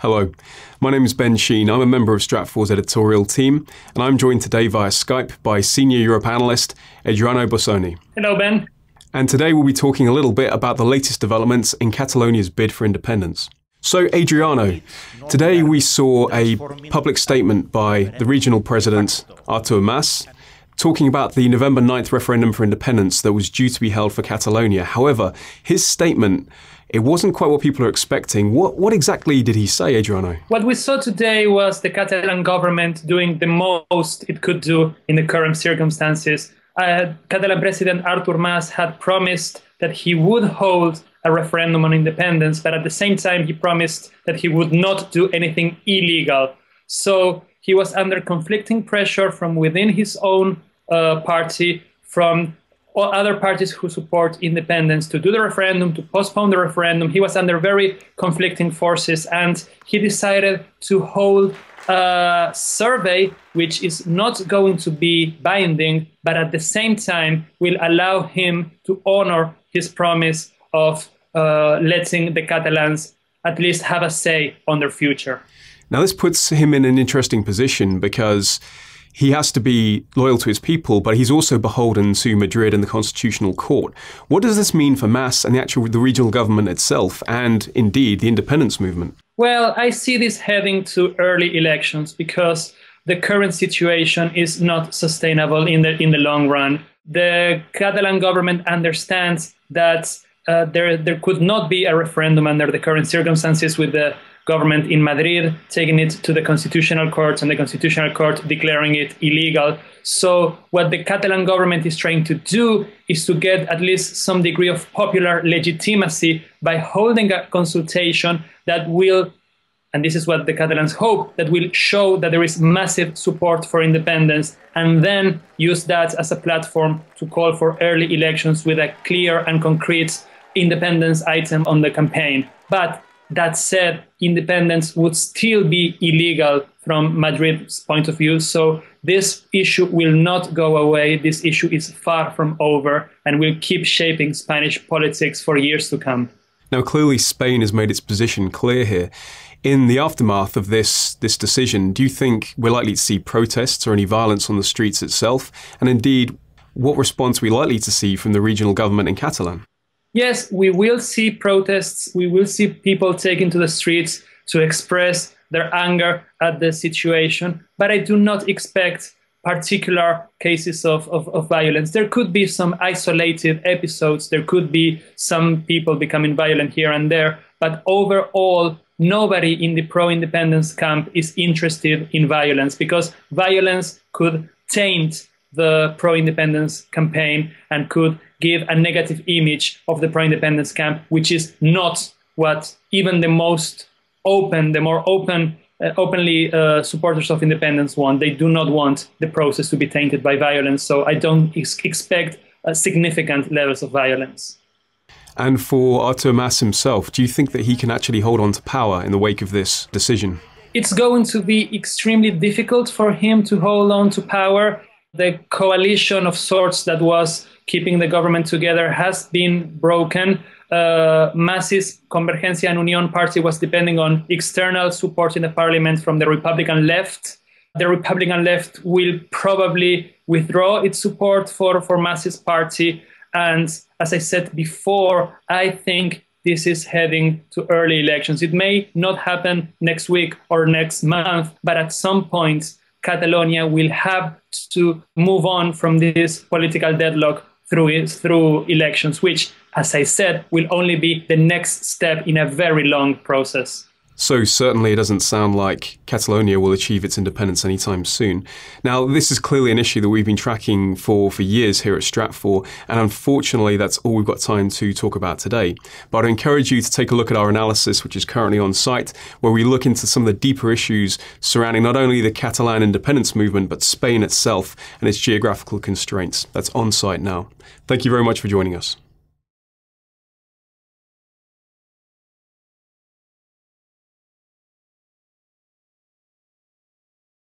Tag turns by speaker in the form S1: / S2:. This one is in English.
S1: Hello, my name is Ben Sheen. I'm a member of Stratfor's editorial team, and I'm joined today via Skype by Senior Europe Analyst Adriano Bosoni.
S2: Hello, Ben.
S1: And today we'll be talking a little bit about the latest developments in Catalonia's bid for independence. So, Adriano, today we saw a public statement by the regional president, Artur Mas, talking about the November 9th referendum for independence that was due to be held for Catalonia. However, his statement, it wasn't quite what people are expecting. What exactly did he say, Adriano?
S2: What we saw today was the Catalan government doing the most it could do in the current circumstances. Catalan President Artur Mas had promised that he would hold a referendum on independence, but at the same time he promised that he would not do anything illegal. So he was under conflicting pressure from within his own party, from all other parties who support independence, to do the referendum, to postpone the referendum. He was under very conflicting forces, and he decided to hold a survey which is not going to be binding, but at the same time will allow him to honor his promise of letting the Catalans at least have a say on their future.
S1: Now, this puts him in an interesting position because he has to be loyal to his people, but he's also beholden to Madrid and the Constitutional Court. What does this mean for Mas and the regional government itself, and indeed the independence movement?
S2: Well, I see this heading to early elections because the current situation is not sustainable in the long run. The Catalan government understands that there could not be a referendum under the current circumstances, with the government in Madrid taking it to the Constitutional Court and the Constitutional Court declaring it illegal. So what the Catalan government is trying to do is to get at least some degree of popular legitimacy by holding a consultation that will, and this is what the Catalans hope, that will show that there is massive support for independence, and then use that as a platform to call for early elections with a clear and concrete independence item on the campaign. But that said, independence would still be illegal from Madrid's point of view. So this issue will not go away. This issue is far from over and will keep shaping Spanish politics for years to come.
S1: Now, clearly Spain has made its position clear here. In the aftermath of this decision, do you think we're likely to see protests or any violence on the streets itself? And indeed, what response are we likely to see from the regional government in Catalan?
S2: Yes, we will see protests. We will see people taking to the streets to express their anger at the situation. But I do not expect particular cases of violence. There could be some isolated episodes. There could be some people becoming violent here and there. But overall, nobody in the pro-independence camp is interested in violence, because violence could taint the pro-independence campaign and could give a negative image of the pro-independence camp, which is not what even the most open, openly supporters of independence want. They do not want the process to be tainted by violence. So I don't expect significant levels of violence.
S1: And for Artur Mas himself, do you think that he can actually hold on to power in the wake of this decision?
S2: It's going to be extremely difficult for him to hold on to power. The coalition of sorts that was keeping the government together has been broken. Mas's Convergencia and Unión party was depending on external support in the parliament from the Republican left. The Republican left will probably withdraw its support for Mas's party. And as I said before, I think this is heading to early elections. It may not happen next week or next month, but at some point, Catalonia will have to move on from this political deadlock through elections, which, as I said, will only be the next step in a very long process.
S1: So certainly it doesn't sound like Catalonia will achieve its independence anytime soon. Now, this is clearly an issue that we've been tracking for years here at Stratfor, and unfortunately that's all we've got time to talk about today. But I encourage you to take a look at our analysis, which is currently on site, where we look into some of the deeper issues surrounding not only the Catalan independence movement, but Spain itself and its geographical constraints. That's on site now. Thank you very much for joining us.